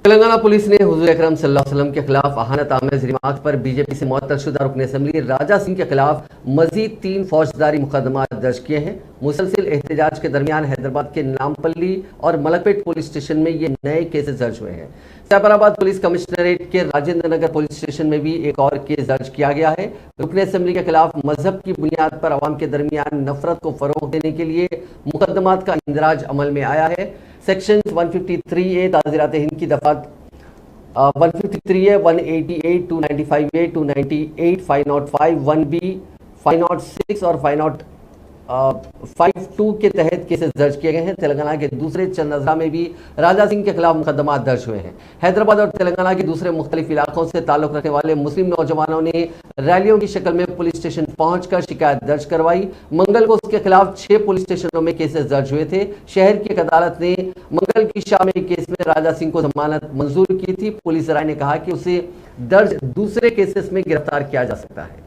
Telangana police نے حضور اکرم صلی اللہ علیہ وسلم کے خلاف اہانت آمیز ریمارک پر بی جے پی سے معطل شدہ رکن اسمبلی راجہ سنگھ کے خلاف مزید 3 فوجداری مقدمات درج کیے ہیں۔ مسلسل احتجاج کے درمیان حیدرآباد کے نامپلی اور ملکپیٹ پولیس اسٹیشن میں یہ نئے کیسز درج ہوئے ہیں۔ سیپرآباد پولیس کمشنریٹ کے راجندر نگر پولیس اسٹیشن میں بھی ایک اور کیس درج کیا گیا ہے۔ رکن اسمبلی کے خلاف مذہب کی بنیاد پر عوام کے درمیان نفرت کو فروغ دینے کے لیے مقدمات کا اندراج عمل میں آیا ہے۔ سیکشن 153A تعزیرات ہند کی دفعات 153A 188 295A 298 505 1B 506 اور 502 کے تحت کیسز درج کیے گئے ہیں۔ تلنگانہ کے دوسرے چند اضلاع میں بھی راجہ سنگھ کے خلاف مقدمات درج ہوئے ہیں۔ حیدرآباد اور تلنگانہ کے دوسرے مختلف علاقوں سے تعلق رکھنے والے مسلم نوجوانوں نے ریلیوں کی شکل میں پولیس اسٹیشن پہنچ کر شکایت درج کروائی۔ منگل کو اس کے خلاف 6 پولیس اسٹیشنوں میں کیسز درج ہوئے تھے۔ شہر کی ایک عدالت نے منگل کی شام میں کیس میں راجہ سنگھ کو ضمانت منظور کی تھی۔ پولیس رائے نے کہا کہ اسے درج دوسرے کیسز میں گرفتار کیا جا سکتا ہے۔